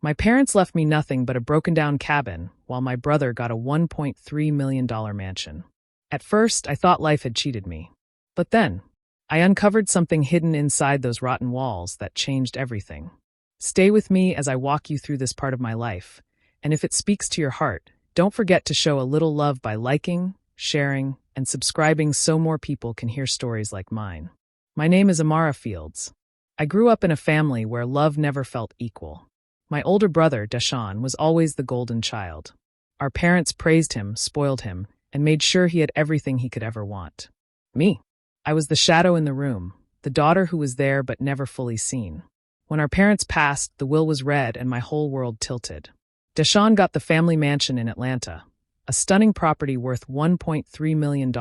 My parents left me nothing but a broken-down cabin, while my brother got a $1.3 million mansion. At first, I thought life had cheated me. But then, I uncovered something hidden inside those rotten walls that changed everything. Stay with me as I walk you through this part of my life, and if it speaks to your heart, don't forget to show a little love by liking, sharing, and subscribing so more people can hear stories like mine. My name is Amara Fields. I grew up in a family where love never felt equal. My older brother, Deshaun, was always the golden child. Our parents praised him, spoiled him, and made sure he had everything he could ever want. Me. I was the shadow in the room, the daughter who was there but never fully seen. When our parents passed, the will was read and my whole world tilted. Deshaun got the family mansion in Atlanta, a stunning property worth $1.3 million,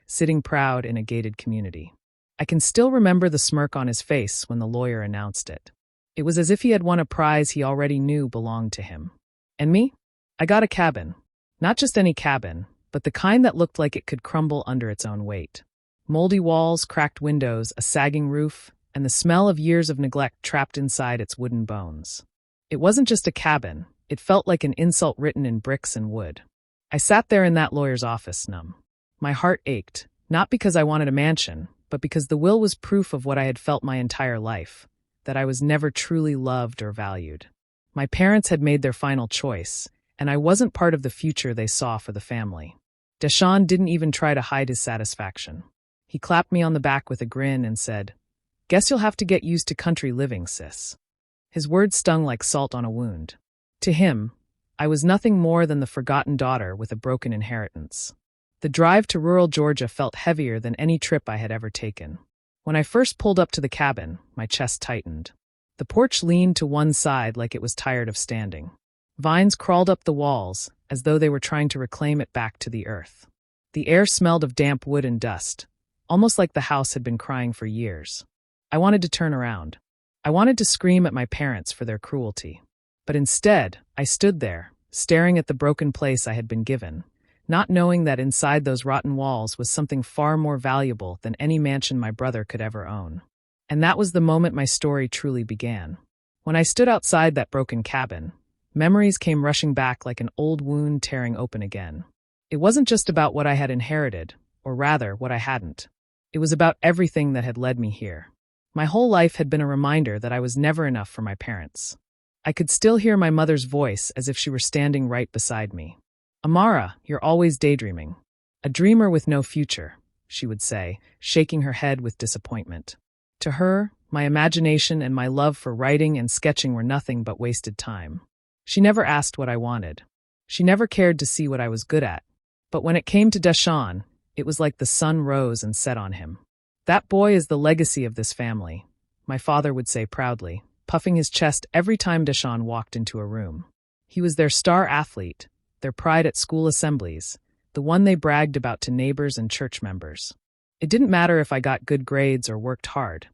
sitting proud in a gated community. I can still remember the smirk on his face when the lawyer announced it. It was as if he had won a prize he already knew belonged to him. And me? I got a cabin. Not just any cabin, but the kind that looked like it could crumble under its own weight. Moldy walls, cracked windows, a sagging roof, and the smell of years of neglect trapped inside its wooden bones. It wasn't just a cabin, it felt like an insult written in bricks and wood. I sat there in that lawyer's office, numb. My heart ached, not because I wanted a mansion, but because the will was proof of what I had felt my entire life, that I was never truly loved or valued. My parents had made their final choice, and I wasn't part of the future they saw for the family. Deshaun didn't even try to hide his satisfaction. He clapped me on the back with a grin and said, "Guess you'll have to get used to country living, sis." His words stung like salt on a wound. To him, I was nothing more than the forgotten daughter with a broken inheritance. The drive to rural Georgia felt heavier than any trip I had ever taken. When I first pulled up to the cabin, my chest tightened. The porch leaned to one side like it was tired of standing. Vines crawled up the walls, as though they were trying to reclaim it back to the earth. The air smelled of damp wood and dust, almost like the house had been crying for years. I wanted to turn around. I wanted to scream at my parents for their cruelty. But instead, I stood there, staring at the broken place I had been given, not knowing that inside those rotten walls was something far more valuable than any mansion my brother could ever own. And that was the moment my story truly began. When I stood outside that broken cabin, memories came rushing back like an old wound tearing open again. It wasn't just about what I had inherited, or rather, what I hadn't. It was about everything that had led me here. My whole life had been a reminder that I was never enough for my parents. I could still hear my mother's voice as if she were standing right beside me. "Amara, you're always daydreaming. A dreamer with no future," she would say, shaking her head with disappointment. To her, my imagination and my love for writing and sketching were nothing but wasted time. She never asked what I wanted. She never cared to see what I was good at. But when it came to Deshaun, it was like the sun rose and set on him. "That boy is the legacy of this family," my father would say proudly, puffing his chest every time Deshaun walked into a room. He was their star athlete, their pride at school assemblies, the one they bragged about to neighbors and church members. It didn't matter if I got good grades or worked hard.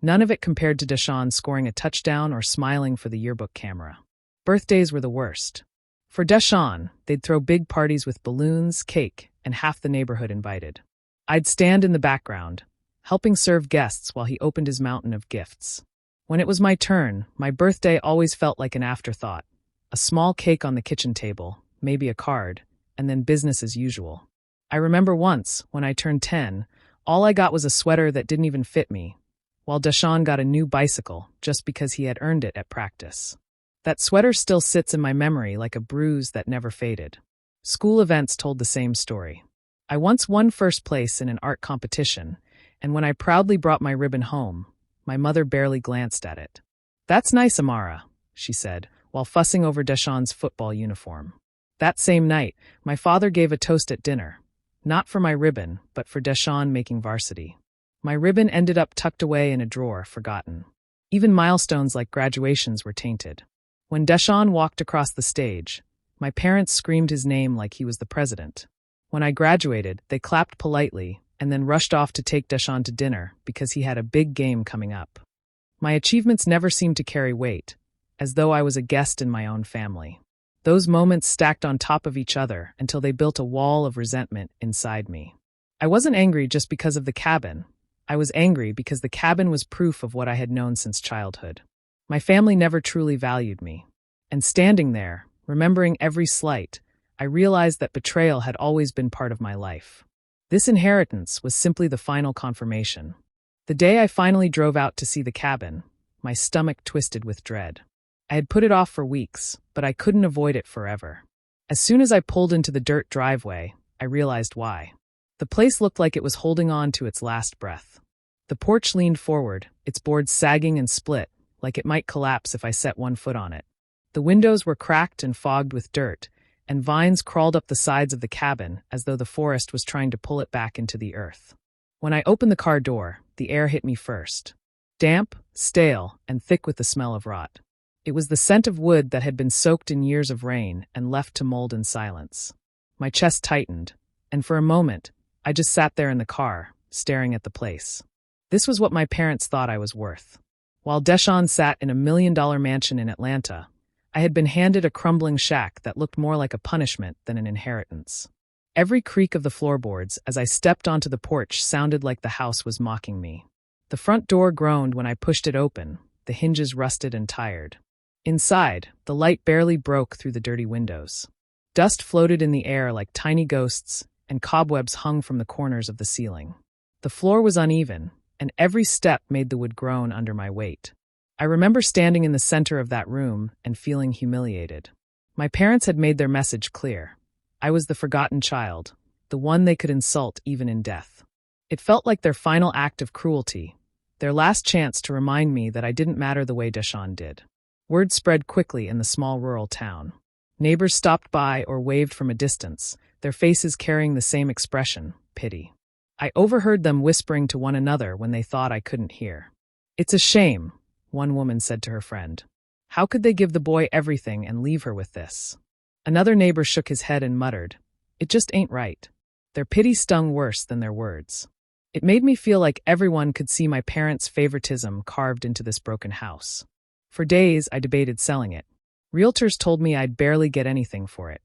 None of it compared to Deshaun scoring a touchdown or smiling for the yearbook camera. Birthdays were the worst. For Deshaun, they'd throw big parties with balloons, cake, and half the neighborhood invited. I'd stand in the background, helping serve guests while he opened his mountain of gifts. When it was my turn, my birthday always felt like an afterthought. A small cake on the kitchen table, maybe a card, and then business as usual. I remember once, when I turned 10, all I got was a sweater that didn't even fit me, while Deshaun got a new bicycle just because he had earned it at practice. That sweater still sits in my memory like a bruise that never faded. School events told the same story. I once won first place in an art competition, and when I proudly brought my ribbon home, my mother barely glanced at it. "That's nice, Amara," she said, while fussing over Deshaun's football uniform. That same night, my father gave a toast at dinner, not for my ribbon, but for Deshaun making varsity. My ribbon ended up tucked away in a drawer, forgotten. Even milestones like graduations were tainted. When Deshaun walked across the stage, my parents screamed his name like he was the president. When I graduated, they clapped politely and then rushed off to take Deshaun to dinner because he had a big game coming up. My achievements never seemed to carry weight, as though I was a guest in my own family. Those moments stacked on top of each other until they built a wall of resentment inside me. I wasn't angry just because of the cabin. I was angry because the cabin was proof of what I had known since childhood. My family never truly valued me. And standing there, remembering every slight, I realized that betrayal had always been part of my life. This inheritance was simply the final confirmation. The day I finally drove out to see the cabin, my stomach twisted with dread. I had put it off for weeks, but I couldn't avoid it forever. As soon as I pulled into the dirt driveway, I realized why. The place looked like it was holding on to its last breath. The porch leaned forward, its boards sagging and split, like it might collapse if I set one foot on it. The windows were cracked and fogged with dirt, and vines crawled up the sides of the cabin as though the forest was trying to pull it back into the earth. When I opened the car door, the air hit me first. Damp, stale, and thick with the smell of rot. It was the scent of wood that had been soaked in years of rain and left to mold in silence. My chest tightened, and for a moment, I just sat there in the car, staring at the place. This was what my parents thought I was worth. While Deshawn sat in a $1 million mansion in Atlanta, I had been handed a crumbling shack that looked more like a punishment than an inheritance. Every creak of the floorboards as I stepped onto the porch sounded like the house was mocking me. The front door groaned when I pushed it open, the hinges rusted and tired. Inside, the light barely broke through the dirty windows. Dust floated in the air like tiny ghosts, and cobwebs hung from the corners of the ceiling. The floor was uneven, and every step made the wood groan under my weight. I remember standing in the center of that room and feeling humiliated. My parents had made their message clear. I was the forgotten child, the one they could insult even in death. It felt like their final act of cruelty, their last chance to remind me that I didn't matter the way Deshawn did. Word spread quickly in the small rural town. Neighbors stopped by or waved from a distance, their faces carrying the same expression, pity. I overheard them whispering to one another when they thought I couldn't hear. "It's a shame," one woman said to her friend. "How could they give the boy everything and leave her with this?" Another neighbor shook his head and muttered, "It just ain't right." Their pity stung worse than their words. It made me feel like everyone could see my parents' favoritism carved into this broken house. For days, I debated selling it. Realtors told me I'd barely get anything for it.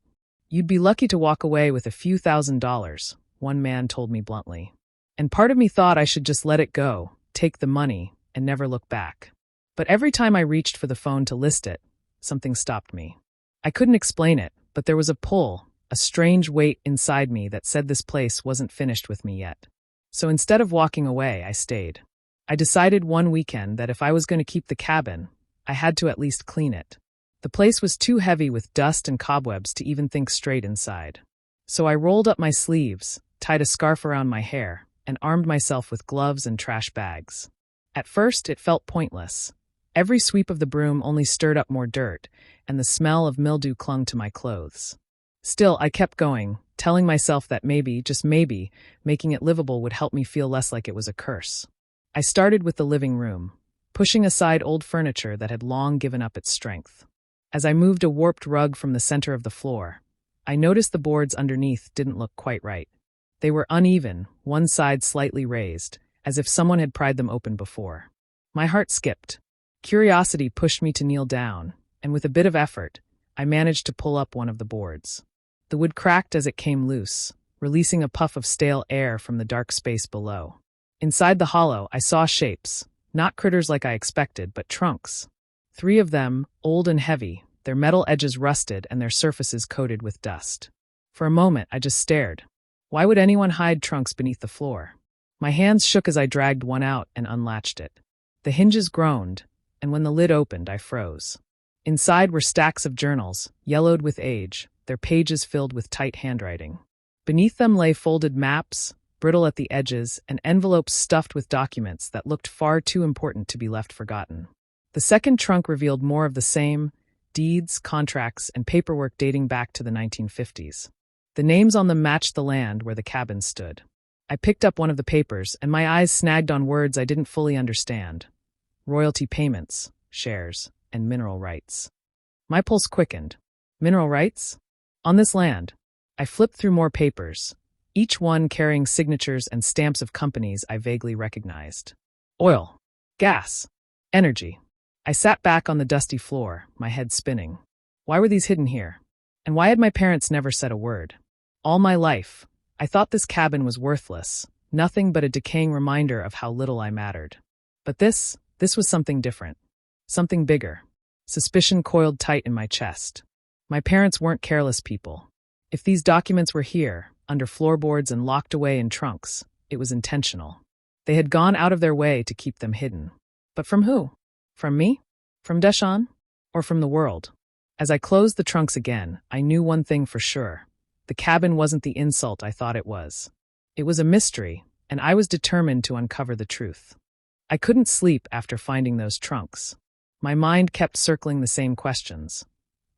"You'd be lucky to walk away with a few $1,000s, one man told me bluntly. And part of me thought I should just let it go, take the money, and never look back. But every time I reached for the phone to list it, something stopped me. I couldn't explain it, but there was a pull, a strange weight inside me that said this place wasn't finished with me yet. So instead of walking away, I stayed. I decided one weekend that if I was going to keep the cabin, I had to at least clean it. The place was too heavy with dust and cobwebs to even think straight inside. So I rolled up my sleeves, tied a scarf around my hair, and armed myself with gloves and trash bags. At first, it felt pointless. Every sweep of the broom only stirred up more dirt, and the smell of mildew clung to my clothes. Still, I kept going, telling myself that maybe, just maybe, making it livable would help me feel less like it was a curse. I started with the living room, pushing aside old furniture that had long given up its strength. As I moved a warped rug from the center of the floor, I noticed the boards underneath didn't look quite right. They were uneven, one side slightly raised, as if someone had pried them open before. My heart skipped. Curiosity pushed me to kneel down, and with a bit of effort, I managed to pull up one of the boards. The wood cracked as it came loose, releasing a puff of stale air from the dark space below. Inside the hollow, I saw shapes, not critters like I expected, but trunks. 3 of them, old and heavy, their metal edges rusted and their surfaces coated with dust. For a moment, I just stared. Why would anyone hide trunks beneath the floor? My hands shook as I dragged one out and unlatched it. The hinges groaned, and when the lid opened, I froze. Inside were stacks of journals, yellowed with age, their pages filled with tight handwriting. Beneath them lay folded maps, brittle at the edges, and envelopes stuffed with documents that looked far too important to be left forgotten. The second trunk revealed more of the same, deeds, contracts, and paperwork dating back to the 1950s. The names on them matched the land where the cabin stood. I picked up one of the papers, and my eyes snagged on words I didn't fully understand. Royalty payments, shares, and mineral rights. My pulse quickened. Mineral rights? On this land. I flipped through more papers, each one carrying signatures and stamps of companies I vaguely recognized. Oil. Gas. Energy. I sat back on the dusty floor, my head spinning. Why were these hidden here? And why had my parents never said a word? All my life, I thought this cabin was worthless, nothing but a decaying reminder of how little I mattered. But this was something different. Something bigger. Suspicion coiled tight in my chest. My parents weren't careless people. If these documents were here, under floorboards and locked away in trunks, it was intentional. They had gone out of their way to keep them hidden. But from who? From me? From Deshawn? Or from the world? As I closed the trunks again, I knew one thing for sure. The cabin wasn't the insult I thought it was. It was a mystery, and I was determined to uncover the truth. I couldn't sleep after finding those trunks. My mind kept circling the same questions.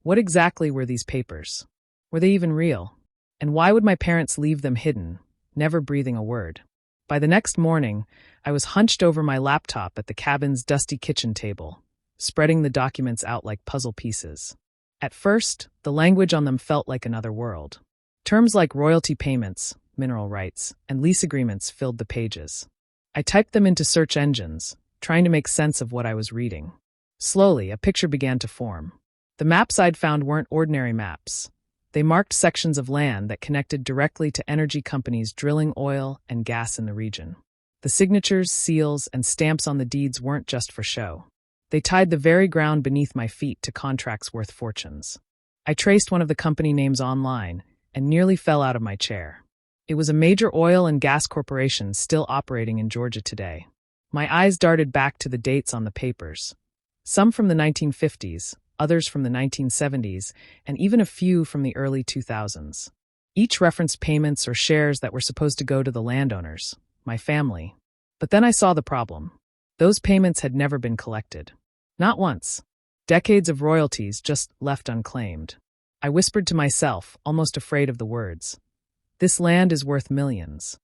What exactly were these papers? Were they even real? And why would my parents leave them hidden, never breathing a word? By the next morning, I was hunched over my laptop at the cabin's dusty kitchen table, spreading the documents out like puzzle pieces. At first, the language on them felt like another world. Terms like royalty payments, mineral rights, and lease agreements filled the pages. I typed them into search engines, trying to make sense of what I was reading. Slowly, a picture began to form. The maps I'd found weren't ordinary maps. They marked sections of land that connected directly to energy companies drilling oil and gas in the region. The signatures, seals, and stamps on the deeds weren't just for show. They tied the very ground beneath my feet to contracts worth fortunes. I traced one of the company names online and nearly fell out of my chair. It was a major oil and gas corporation still operating in Georgia today. My eyes darted back to the dates on the papers. Some from the 1950s, others from the 1970s, and even a few from the early 2000s. Each referenced payments or shares that were supposed to go to the landowners, my family. But then I saw the problem. Those payments had never been collected. Not once. Decades of royalties just left unclaimed. I whispered to myself, almost afraid of the words. This land is worth millions.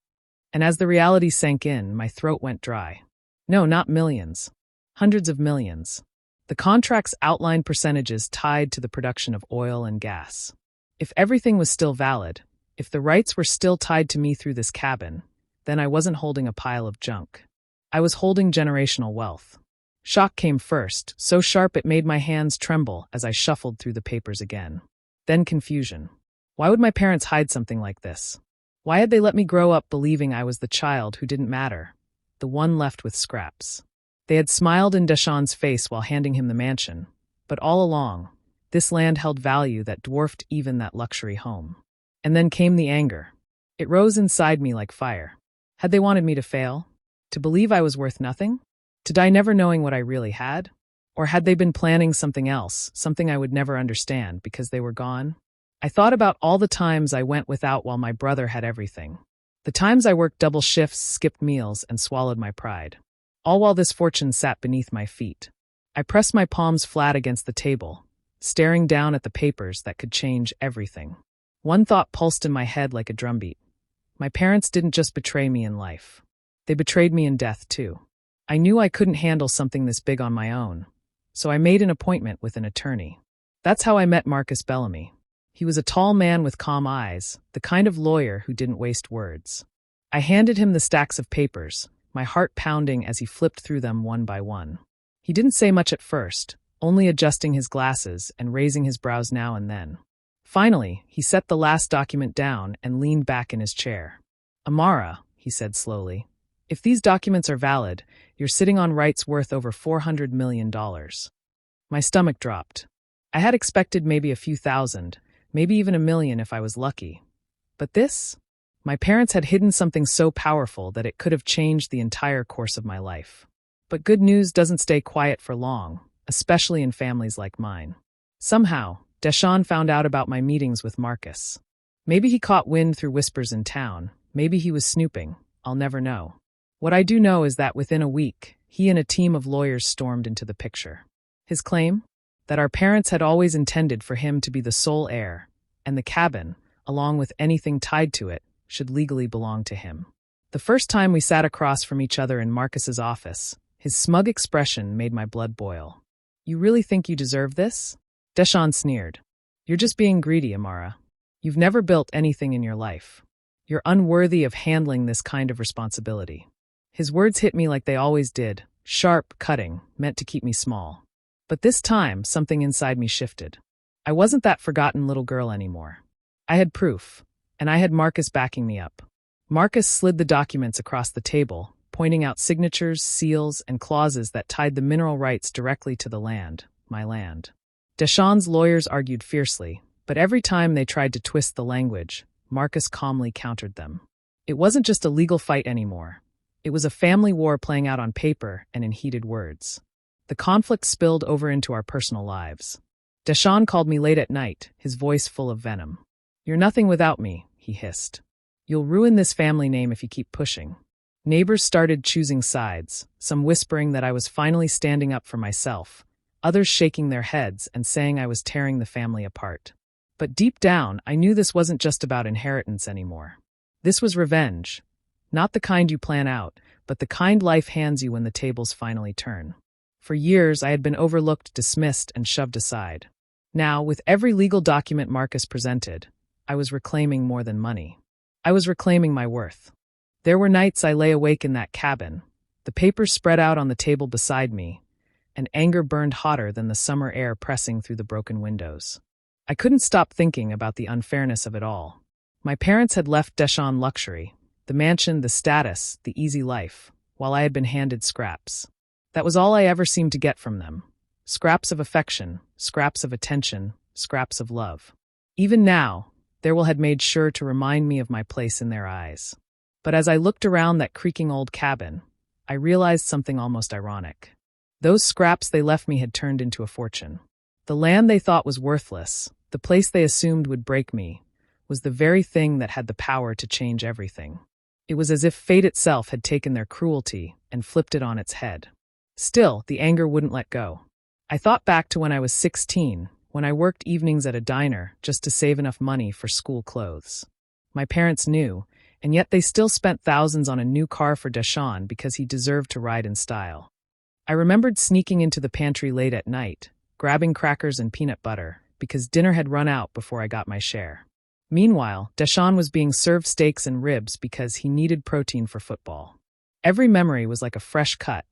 And as the reality sank in, my throat went dry. No, not millions. Hundreds of millions. The contracts outlined percentages tied to the production of oil and gas. If everything was still valid, if the rights were still tied to me through this cabin, then I wasn't holding a pile of junk. I was holding generational wealth. Shock came first, so sharp it made my hands tremble as I shuffled through the papers again. Then confusion. Why would my parents hide something like this? Why had they let me grow up believing I was the child who didn't matter, the one left with scraps? They had smiled in Deshawn's face while handing him the mansion, but all along, this land held value that dwarfed even that luxury home. And then came the anger. It rose inside me like fire. Had they wanted me to fail? To believe I was worth nothing? To die never knowing what I really had? Or had they been planning something else, something I would never understand because they were gone? I thought about all the times I went without while my brother had everything. The times I worked double shifts, skipped meals, and swallowed my pride. All while this fortune sat beneath my feet. I pressed my palms flat against the table, staring down at the papers that could change everything. One thought pulsed in my head like a drumbeat. My parents didn't just betray me in life. They betrayed me in death, too. I knew I couldn't handle something this big on my own, so I made an appointment with an attorney. That's how I met Marcus Bellamy. He was a tall man with calm eyes, the kind of lawyer who didn't waste words. I handed him the stacks of papers, my heart pounding as he flipped through them one by one. He didn't say much at first, only adjusting his glasses and raising his brows now and then. Finally, he set the last document down and leaned back in his chair. Amara, he said slowly, if these documents are valid, you're sitting on rights worth over $400 million. My stomach dropped. I had expected maybe a few thousand, maybe even $1 million if I was lucky. But this? My parents had hidden something so powerful that it could have changed the entire course of my life. But good news doesn't stay quiet for long, especially in families like mine. Somehow, Deshawn found out about my meetings with Marcus. Maybe he caught wind through whispers in town. Maybe he was snooping. I'll never know. What I do know is that within a week, he and a team of lawyers stormed into the picture. His claim? That our parents had always intended for him to be the sole heir, and the cabin, along with anything tied to it, should legally belong to him. The first time we sat across from each other in Marcus's office, his smug expression made my blood boil. You really think you deserve this? Deshawn sneered. You're just being greedy, Amara. You've never built anything in your life. You're unworthy of handling this kind of responsibility. His words hit me like they always did, sharp, cutting, meant to keep me small. But this time, something inside me shifted. I wasn't that forgotten little girl anymore. I had proof, and I had Marcus backing me up. Marcus slid the documents across the table, pointing out signatures, seals, and clauses that tied the mineral rights directly to the land, my land. Deshawn's lawyers argued fiercely, but every time they tried to twist the language, Marcus calmly countered them. It wasn't just a legal fight anymore. It was a family war playing out on paper and in heated words. The conflict spilled over into our personal lives. Deshawn called me late at night, his voice full of venom. "You're nothing without me," he hissed. "You'll ruin this family name if you keep pushing." Neighbors started choosing sides, some whispering that I was finally standing up for myself, others shaking their heads and saying I was tearing the family apart. But deep down, I knew this wasn't just about inheritance anymore. This was revenge. Not the kind you plan out, but the kind life hands you when the tables finally turn. For years, I had been overlooked, dismissed, and shoved aside. Now, with every legal document Marcus presented, I was reclaiming more than money. I was reclaiming my worth. There were nights I lay awake in that cabin, the papers spread out on the table beside me, and anger burned hotter than the summer air pressing through the broken windows. I couldn't stop thinking about the unfairness of it all. My parents had left Deshawn luxury, the mansion, the status, the easy life, while I had been handed scraps. That was all I ever seemed to get from them. Scraps of affection, scraps of attention, scraps of love. Even now, their will had made sure to remind me of my place in their eyes. But as I looked around that creaking old cabin, I realized something almost ironic. Those scraps they left me had turned into a fortune. The land they thought was worthless, the place they assumed would break me, was the very thing that had the power to change everything. It was as if fate itself had taken their cruelty and flipped it on its head. Still, the anger wouldn't let go. I thought back to when I was 16, when I worked evenings at a diner just to save enough money for school clothes. My parents knew, and yet they still spent thousands on a new car for Deshawn because he deserved to ride in style. I remembered sneaking into the pantry late at night, grabbing crackers and peanut butter, because dinner had run out before I got my share. Meanwhile, Deshawn was being served steaks and ribs because he needed protein for football. Every memory was like a fresh cut.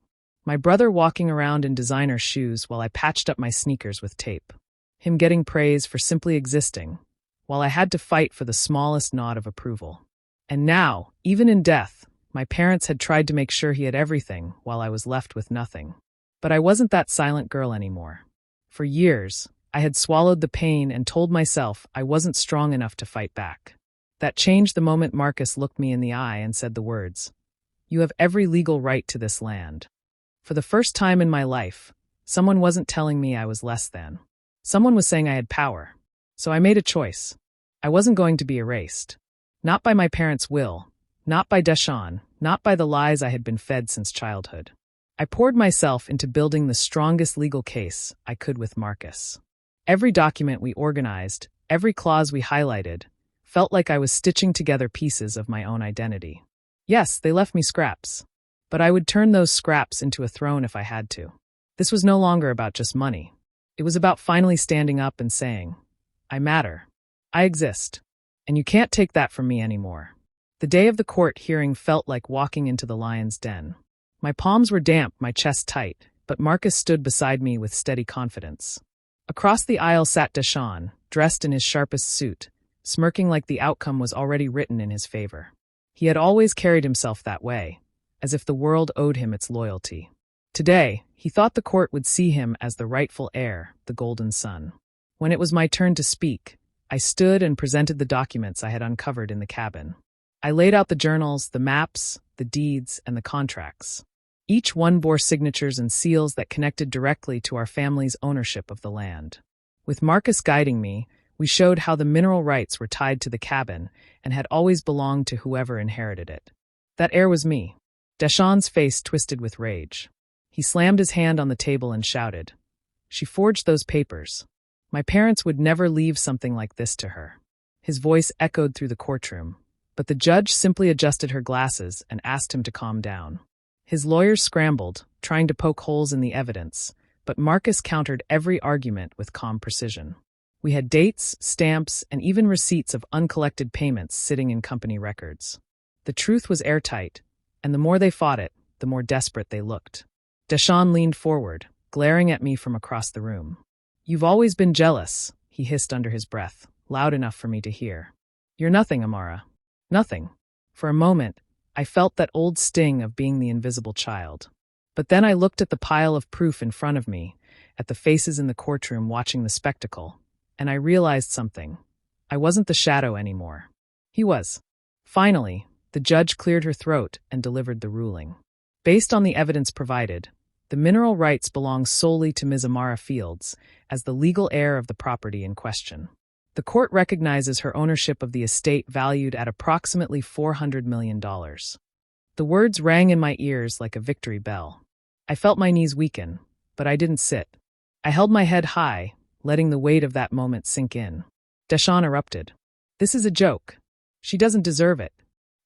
My brother walking around in designer shoes while I patched up my sneakers with tape. Him getting praise for simply existing, while I had to fight for the smallest nod of approval. And now, even in death, my parents had tried to make sure he had everything while I was left with nothing. But I wasn't that silent girl anymore. For years, I had swallowed the pain and told myself I wasn't strong enough to fight back. That changed the moment Marcus looked me in the eye and said the words, "You have every legal right to this land." For the first time in my life, someone wasn't telling me I was less than. Someone was saying I had power. So I made a choice. I wasn't going to be erased. Not by my parents' will, not by Deshawn, not by the lies I had been fed since childhood. I poured myself into building the strongest legal case I could with Marcus. Every document we organized, every clause we highlighted, felt like I was stitching together pieces of my own identity. Yes, they left me scraps, but I would turn those scraps into a throne if I had to. This was no longer about just money. It was about finally standing up and saying, "I matter. I exist. And you can't take that from me anymore." The day of the court hearing felt like walking into the lion's den. My palms were damp, my chest tight, but Marcus stood beside me with steady confidence. Across the aisle sat Deshawn, dressed in his sharpest suit, smirking like the outcome was already written in his favor. He had always carried himself that way, as if the world owed him its loyalty. Today, he thought the court would see him as the rightful heir, the golden son. When it was my turn to speak, I stood and presented the documents I had uncovered in the cabin. I laid out the journals, the maps, the deeds, and the contracts. Each one bore signatures and seals that connected directly to our family's ownership of the land. With Marcus guiding me, we showed how the mineral rights were tied to the cabin and had always belonged to whoever inherited it. That heir was me. Deshawn's face twisted with rage. He slammed his hand on the table and shouted, "She forged those papers. My parents would never leave something like this to her." His voice echoed through the courtroom, but the judge simply adjusted her glasses and asked him to calm down. His lawyers scrambled, trying to poke holes in the evidence, but Marcus countered every argument with calm precision. We had dates, stamps, and even receipts of uncollected payments sitting in company records. The truth was airtight, and the more they fought it, the more desperate they looked. Deshawn leaned forward, glaring at me from across the room. "You've always been jealous," he hissed under his breath, loud enough for me to hear. "You're nothing, Amara. Nothing." For a moment, I felt that old sting of being the invisible child. But then I looked at the pile of proof in front of me, at the faces in the courtroom watching the spectacle, and I realized something. I wasn't the shadow anymore. He was. Finally, the judge cleared her throat and delivered the ruling. Based on the evidence provided, the mineral rights belong solely to Ms. Amara Fields as the legal heir of the property in question. The court recognizes her ownership of the estate valued at approximately $400 million. The words rang in my ears like a victory bell. I felt my knees weaken, but I didn't sit. I held my head high, letting the weight of that moment sink in. Deshawn erupted. "This is a joke. She doesn't deserve it.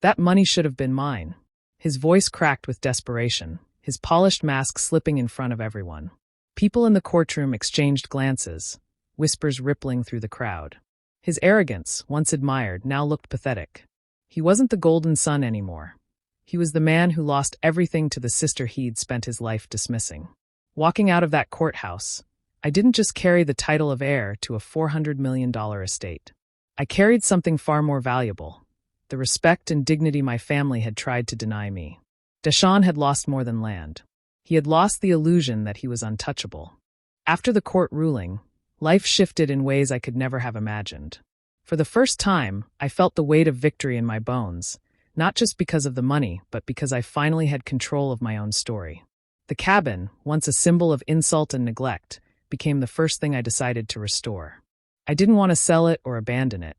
That money should have been mine." His voice cracked with desperation, his polished mask slipping in front of everyone. People in the courtroom exchanged glances, whispers rippling through the crowd. His arrogance, once admired, now looked pathetic. He wasn't the golden son anymore. He was the man who lost everything to the sister he'd spent his life dismissing. Walking out of that courthouse, I didn't just carry the title of heir to a $400 million estate. I carried something far more valuable, the respect and dignity my family had tried to deny me. Deshawn had lost more than land. He had lost the illusion that he was untouchable. After the court ruling, life shifted in ways I could never have imagined. For the first time, I felt the weight of victory in my bones, not just because of the money, but because I finally had control of my own story. The cabin, once a symbol of insult and neglect, became the first thing I decided to restore. I didn't want to sell it or abandon it.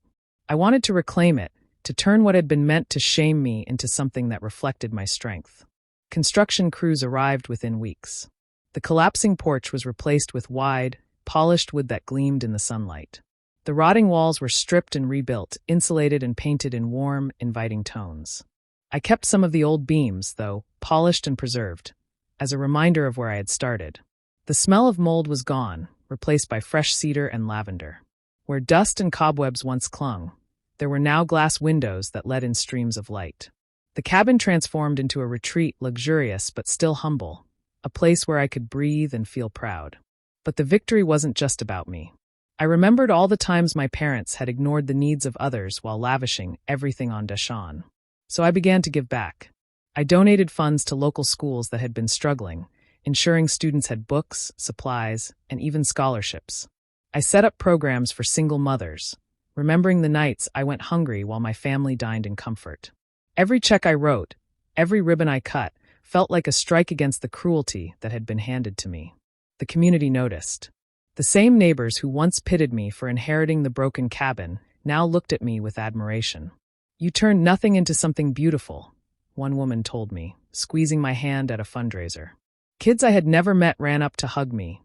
I wanted to reclaim it, to turn what had been meant to shame me into something that reflected my strength. Construction crews arrived within weeks. The collapsing porch was replaced with wide, polished wood that gleamed in the sunlight. The rotting walls were stripped and rebuilt, insulated and painted in warm, inviting tones. I kept some of the old beams, though, polished and preserved, as a reminder of where I had started. The smell of mold was gone, replaced by fresh cedar and lavender. Where dust and cobwebs once clung, there were now glass windows that let in streams of light. The cabin transformed into a retreat, luxurious but still humble, a place where I could breathe and feel proud. But the victory wasn't just about me. I remembered all the times my parents had ignored the needs of others while lavishing everything on Deshawn. So I began to give back. I donated funds to local schools that had been struggling, ensuring students had books, supplies, and even scholarships. I set up programs for single mothers, remembering the nights I went hungry while my family dined in comfort. Every check I wrote, every ribbon I cut, felt like a strike against the cruelty that had been handed to me. The community noticed. The same neighbors who once pitted me for inheriting the broken cabin now looked at me with admiration. "You turned nothing into something beautiful," one woman told me, squeezing my hand at a fundraiser. Kids I had never met ran up to hug me,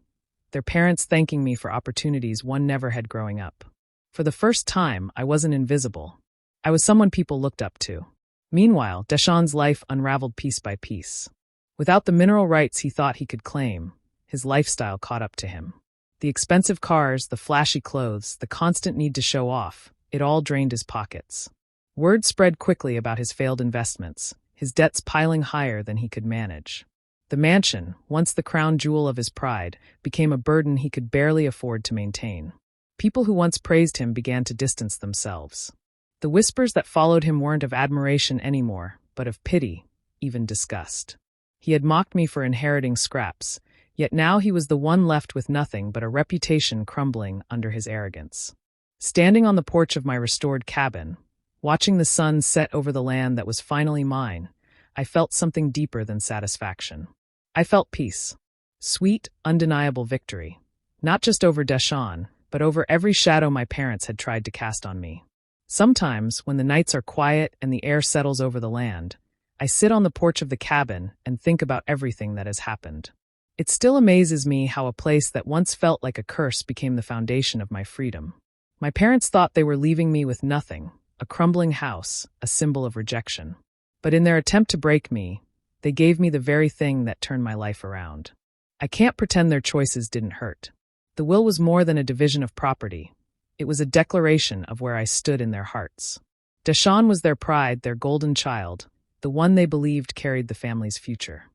their parents thanking me for opportunities one never had growing up. For the first time, I wasn't invisible. I was someone people looked up to. Meanwhile, Deshawn's life unraveled piece by piece. Without the mineral rights he thought he could claim, his lifestyle caught up to him. The expensive cars, the flashy clothes, the constant need to show off, it all drained his pockets. Word spread quickly about his failed investments, his debts piling higher than he could manage. The mansion, once the crown jewel of his pride, became a burden he could barely afford to maintain. People who once praised him began to distance themselves. The whispers that followed him weren't of admiration anymore, but of pity, even disgust. He had mocked me for inheriting scraps, yet now he was the one left with nothing but a reputation crumbling under his arrogance. Standing on the porch of my restored cabin, watching the sun set over the land that was finally mine, I felt something deeper than satisfaction. I felt peace. Sweet, undeniable victory. Not just over Deshawn, but over every shadow my parents had tried to cast on me. Sometimes, when the nights are quiet and the air settles over the land, I sit on the porch of the cabin and think about everything that has happened. It still amazes me how a place that once felt like a curse became the foundation of my freedom. My parents thought they were leaving me with nothing, a crumbling house, a symbol of rejection. But in their attempt to break me, they gave me the very thing that turned my life around. I can't pretend their choices didn't hurt. The will was more than a division of property. It was a declaration of where I stood in their hearts. Deshawn was their pride, their golden child, the one they believed carried the family's future.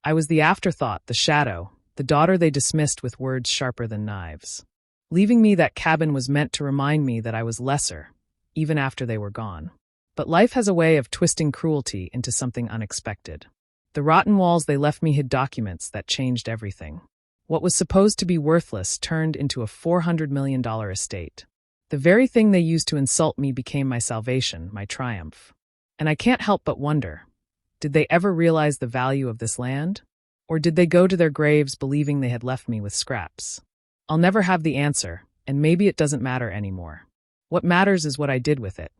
I was the afterthought, the shadow, the daughter they dismissed with words sharper than knives. Leaving me that cabin was meant to remind me that I was lesser, even after they were gone. But life has a way of twisting cruelty into something unexpected. The rotten walls they left me hid documents that changed everything. What was supposed to be worthless turned into a $400 million estate. The very thing they used to insult me became my salvation, my triumph. And I can't help but wonder, did they ever realize the value of this land? Or did they go to their graves believing they had left me with scraps? I'll never have the answer, and maybe it doesn't matter anymore. What matters is what I did with it.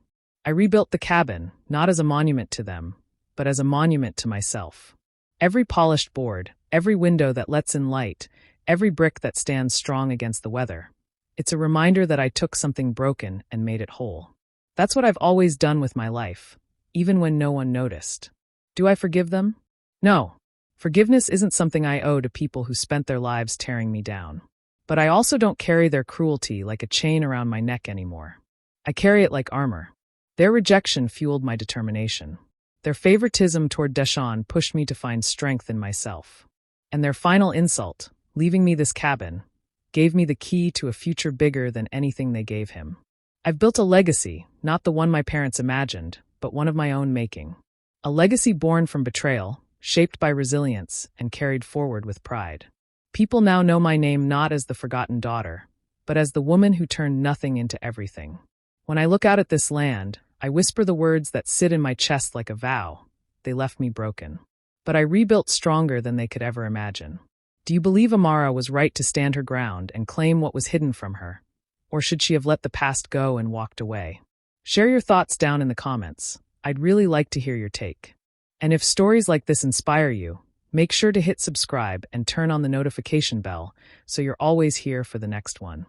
I rebuilt the cabin, not as a monument to them, but as a monument to myself. Every polished board, every window that lets in light, every brick that stands strong against the weather. It's a reminder that I took something broken and made it whole. That's what I've always done with my life, even when no one noticed. Do I forgive them? No. Forgiveness isn't something I owe to people who spent their lives tearing me down. But I also don't carry their cruelty like a chain around my neck anymore. I carry it like armor. Their rejection fueled my determination. Their favoritism toward Deshawn pushed me to find strength in myself. And their final insult, leaving me this cabin, gave me the key to a future bigger than anything they gave him. I've built a legacy, not the one my parents imagined, but one of my own making. A legacy born from betrayal, shaped by resilience, and carried forward with pride. People now know my name not as the forgotten daughter, but as the woman who turned nothing into everything. When I look out at this land, I whisper the words that sit in my chest like a vow. They left me broken. But I rebuilt stronger than they could ever imagine. Do you believe Amara was right to stand her ground and claim what was hidden from her? Or should she have let the past go and walked away? Share your thoughts down in the comments. I'd really like to hear your take. And if stories like this inspire you, make sure to hit subscribe and turn on the notification bell so you're always here for the next one.